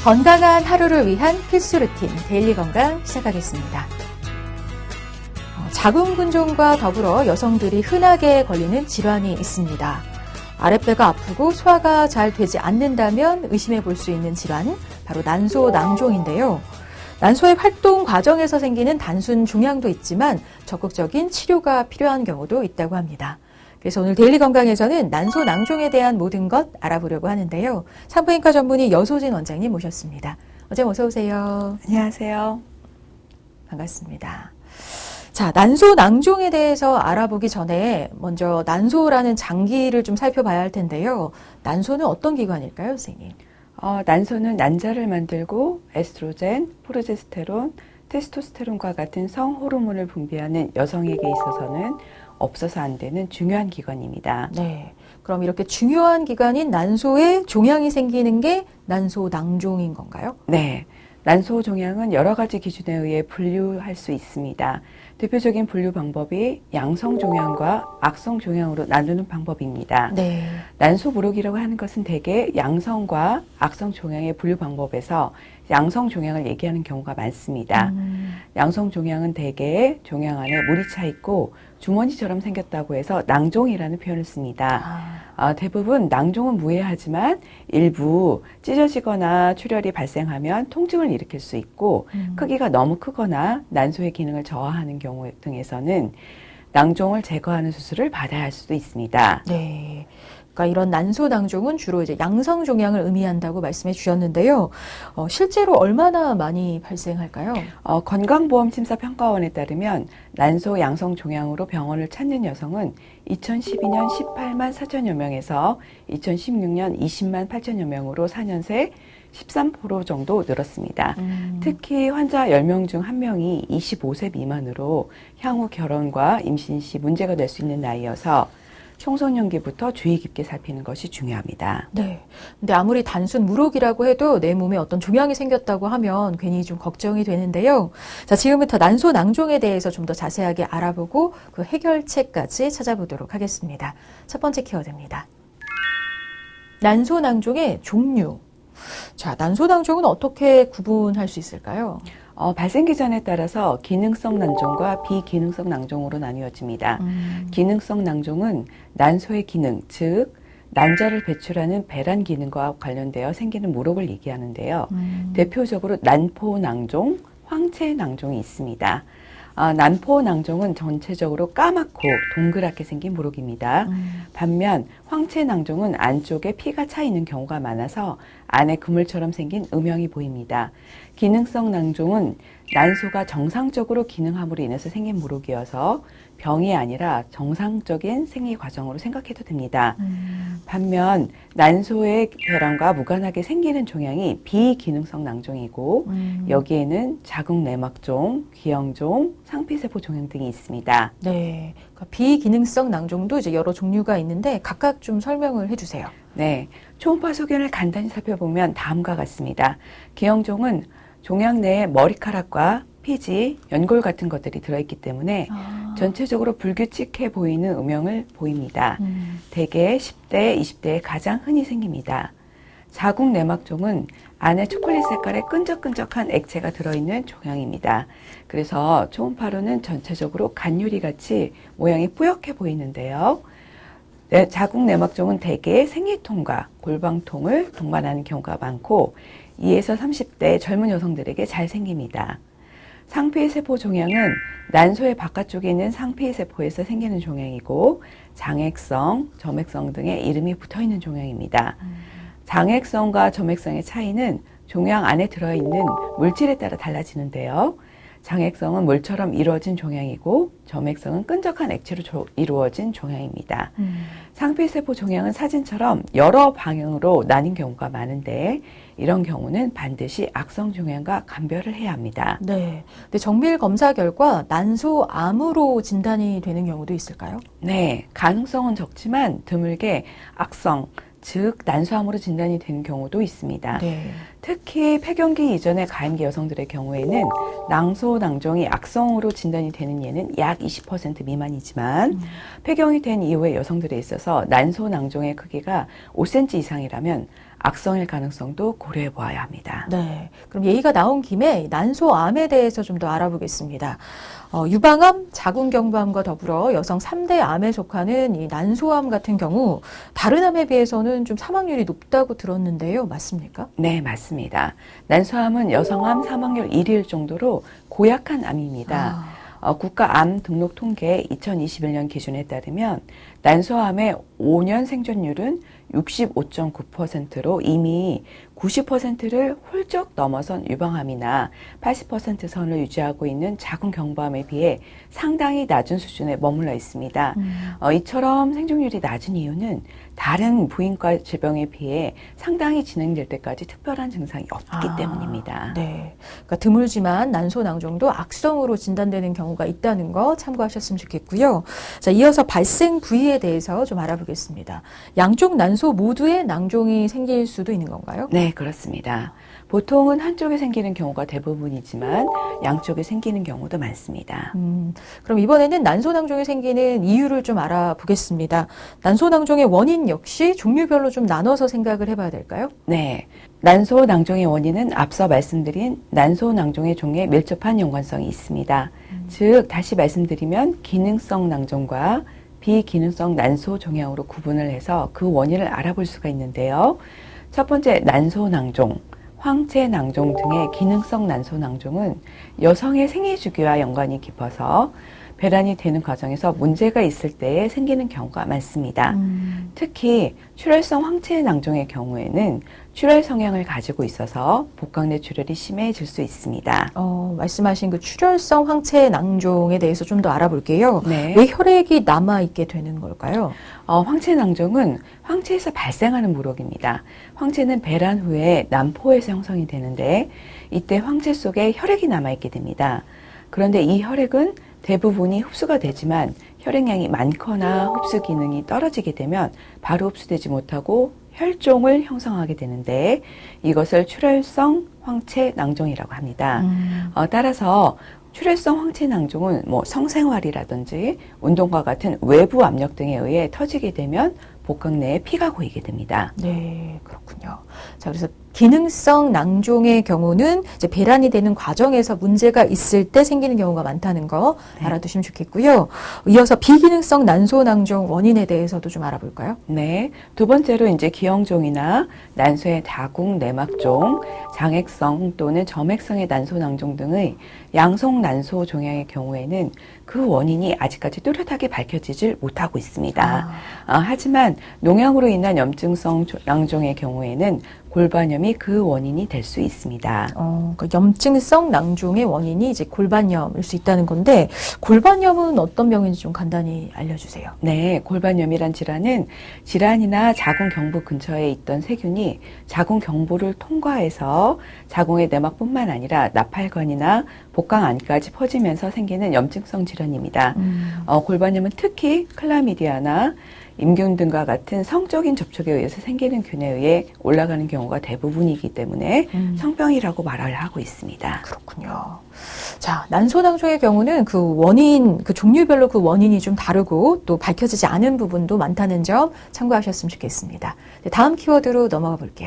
건강한 하루를 위한 필수 루틴 데일리 건강 시작하겠습니다. 자궁근종과 더불어 여성들이 흔하게 걸리는 질환이 있습니다. 아랫배가 아프고 소화가 잘 되지 않는다면 의심해 볼 수 있는 질환, 바로 난소낭종인데요. 난소의 활동 과정에서 생기는 단순 종양도 있지만 적극적인 치료가 필요한 경우도 있다고 합니다. 그래서 오늘 데일리 건강에서는 난소낭종에 대한 모든 것 알아보려고 하는데요. 산부인과 전문의 여소진 원장님 모셨습니다. 원장님 어서 오세요. 안녕하세요. 반갑습니다. 자, 난소낭종에 대해서 알아보기 전에 먼저 난소라는 장기를 좀 살펴봐야 할 텐데요. 난소는 어떤 기관일까요, 선생님? 난소는 난자를 만들고 에스트로겐, 프로제스테론, 테스토스테론과 같은 성호르몬을 분비하는 여성에게 있어서는 없어서 안 되는 중요한 기관입니다. 네. 그럼 이렇게 중요한 기관인 난소에 종양이 생기는 게 난소낭종인 건가요? 네. 난소 종양은 여러 가지 기준에 의해 분류할 수 있습니다. 대표적인 분류 방법이 양성 종양과 악성 종양으로 나누는 방법입니다. 네. 난소 부록이라고 하는 것은 대개 양성과 악성 종양의 분류 방법에서 양성 종양을 얘기하는 경우가 많습니다. 양성 종양은 대개 종양 안에 물이 차 있고 주머니처럼 생겼다고 해서 낭종이라는 표현을 씁니다. 대부분 낭종은 무해하지만 일부 찢어지거나 출혈이 발생하면 통증을 일으킬 수 있고 크기가 너무 크거나 난소의 기능을 저하하는 경우 등에서는 낭종을 제거하는 수술을 받아야 할 수도 있습니다. 네. 그러니까 이런 난소낭종은 주로 이제 양성 종양을 의미한다고 말씀해 주셨는데요. 실제로 얼마나 많이 발생할까요? 건강보험심사평가원에 따르면 난소 양성 종양으로 병원을 찾는 여성은 2012년 18만 4천여 명에서 2016년 20만 8천여 명으로 4년 새 13% 정도 늘었습니다. 특히 환자 10명 중 1명이 25세 미만으로 향후 결혼과 임신 시 문제가 될 수 있는 나이여서 청소년기부터 주의 깊게 살피는 것이 중요합니다. 네. 근데 아무리 단순 물혹이라고 해도 내 몸에 어떤 종양이 생겼다고 하면 괜히 좀 걱정이 되는데요. 자, 지금부터 난소낭종에 대해서 좀 더 자세하게 알아보고 그 해결책까지 찾아보도록 하겠습니다. 첫 번째 키워드입니다. 난소낭종의 종류. 자, 난소낭종은 어떻게 구분할 수 있을까요? 발생 기전에 따라서 기능성 난종과 비기능성 난종으로 나뉘어집니다. 기능성 난종은 난소의 기능, 즉 난자를 배출하는 배란 기능과 관련되어 생기는 물혹을 얘기하는데요. 대표적으로 난포낭종, 황체낭종이 있습니다. 난포낭종은 전체적으로 까맣고 동그랗게 생긴 물혹입니다. 반면 황체낭종은 안쪽에 피가 차 있는 경우가 많아서 안에 그물처럼 생긴 음영이 보입니다. 기능성 낭종은 난소가 정상적으로 기능함으로 인해서 생긴 물혹이어서 병이 아니라 정상적인 생리 과정으로 생각해도 됩니다. 반면 난소의 배란과 무관하게 생기는 종양이 비기능성 낭종이고 여기에는 자궁내막종, 기형종, 상피세포 종양 등이 있습니다. 네, 그러니까 비기능성 낭종도 이제 여러 종류가 있는데 각각 좀 설명을 해주세요. 네, 초음파 소견을 간단히 살펴보면 다음과 같습니다. 기형종은 종양 내에 머리카락과 피지, 연골 같은 것들이 들어있기 때문에 전체적으로 불규칙해 보이는 음영을 보입니다. 대개 10대, 20대에 가장 흔히 생깁니다. 자궁내막종은 안에 초콜릿 색깔의 끈적끈적한 액체가 들어있는 종양입니다. 그래서 초음파로는 전체적으로 간유리 같이 모양이 뿌옇게 보이는데요. 자궁내막종은 대개 생리통과 골방통을 동반하는 경우가 많고 2에서 30대 젊은 여성들에게 잘 생깁니다. 상피세포 종양은 난소의 바깥쪽에 있는 상피세포에서 생기는 종양이고 장액성, 점액성 등의 이름이 붙어있는 종양입니다. 장액성과 점액성의 차이는 종양 안에 들어있는 물질에 따라 달라지는데요. 장액성은 물처럼 이루어진 종양이고 점액성은 끈적한 액체로 이루어진 종양입니다. 상피세포 종양은 사진처럼 여러 방향으로 나뉜 경우가 많은데 이런 경우는 반드시 악성 종양과 감별을 해야 합니다. 네. 근데 정밀 검사 결과 난소암으로 진단이 되는 경우도 있을까요? 네. 가능성은 적지만 드물게 악성, 즉 난소암으로 진단이 되는 경우도 있습니다. 네. 특히 폐경기 이전의 가임기 여성들의 경우에는 난소낭종이 악성으로 진단이 되는 예는 약 20% 미만이지만 폐경이 된 이후의 여성들에 있어서 난소낭종의 크기가 5cm 이상이라면 악성일 가능성도 고려해 보아야 합니다. 네. 그럼 얘기가 나온 김에 난소암에 대해서 좀 더 알아보겠습니다. 유방암, 자궁경부암과 더불어 여성 3대 암에 속하는 이 난소암 같은 경우 다른 암에 비해서는 좀 사망률이 높다고 들었는데요. 맞습니까? 네, 맞습니다. 난소암은 여성암 사망률 1위일 정도로 고약한 암입니다. 국가암 등록 통계 2021년 기준에 따르면 난소암의 5년 생존율은 65.9%로 이미 90%를 훌쩍 넘어선 유방암이나 80% 선을 유지하고 있는 자궁경부암에 비해 상당히 낮은 수준에 머물러 있습니다. 이처럼 생존율이 낮은 이유는 다른 부인과 질병에 비해 상당히 진행될 때까지 특별한 증상이 없기 때문입니다. 네. 그러니까 드물지만 난소낭종도 악성으로 진단되는 경우가 있다는 거 참고하셨으면 좋겠고요. 자, 이어서 발생 부위에 대해서 좀 알아보겠습니다. 양쪽 난소 모두에 낭종이 생길 수도 있는 건가요? 네, 그렇습니다. 보통은 한쪽에 생기는 경우가 대부분이지만 양쪽에 생기는 경우도 많습니다. 그럼 이번에는 난소낭종이 생기는 이유를 좀 알아보겠습니다. 난소낭종의 원인 역시 종류별로 좀 나눠서 생각을 해봐야 될까요? 네. 난소낭종의 원인은 앞서 말씀드린 난소낭종의 종에 밀접한 연관성이 있습니다. 즉, 다시 말씀드리면 기능성 낭종과 비기능성 난소 종양으로 구분을 해서 그 원인을 알아볼 수가 있는데요. 첫 번째, 난소낭종, 황체낭종 등의 기능성 난소낭종은 여성의 생리주기와 연관이 깊어서 배란이 되는 과정에서 문제가 있을 때에 생기는 경우가 많습니다. 특히 출혈성 황체낭종의 경우에는 출혈 성향을 가지고 있어서 복강 내 출혈이 심해질 수 있습니다. 말씀하신 그 출혈성 황체낭종에 대해서 좀 더 알아볼게요. 네. 왜 혈액이 남아있게 되는 걸까요? 황체낭종은 황체에서 발생하는 물혹입니다. 황체는 배란 후에 난포에서 형성이 되는데 이때 황체 속에 혈액이 남아있게 됩니다. 그런데 이 혈액은 대부분이 흡수가 되지만 혈액량이 많거나 흡수 기능이 떨어지게 되면 바로 흡수되지 못하고 혈종을 형성하게 되는데 이것을 출혈성 황체낭종이라고 합니다. 따라서 출혈성 황체낭종은 성생활이라든지 운동과 같은 외부 압력 등에 의해 터지게 되면 복강 내에 피가 고이게 됩니다. 네, 그렇군요. 자, 그래서 기능성 낭종의 경우는 이제 배란이 되는 과정에서 문제가 있을 때 생기는 경우가 많다는 거 알아두시면 좋겠고요. 이어서 비기능성 난소낭종 원인에 대해서도 좀 알아볼까요? 네. 두 번째로 이제 기형종이나 난소의 다궁, 내막종, 장액성 또는 점액성의 난소낭종 등의 양성 난소 종양의 경우에는 그 원인이 아직까지 뚜렷하게 밝혀지질 못하고 있습니다. 하지만 농양으로 인한 염증성 낭종의 경우에는 골반염이 그 원인이 될 수 있습니다. 그러니까 염증성 낭종의 원인이 이제 골반염일 수 있다는 건데 골반염은 어떤 병인지 좀 간단히 알려주세요. 네, 골반염이란 질환은 질환이나 자궁 경부 근처에 있던 세균이 자궁 경부를 통과해서 자궁의 내막뿐만 아니라 나팔관이나 복강 안까지 퍼지면서 생기는 염증성 질환입니다. 골반염은 특히 클라미디아나 임균 등과 같은 성적인 접촉에 의해서 생기는 균에 의해 올라가는 경우가 대부분이기 때문에 성병이라고 말을 하고 있습니다. 그렇군요. 자, 난소낭종의 경우는 그 원인, 그 종류별로 그 원인이 좀 다르고 또 밝혀지지 않은 부분도 많다는 점 참고하셨으면 좋겠습니다. 다음 키워드로 넘어가 볼게요.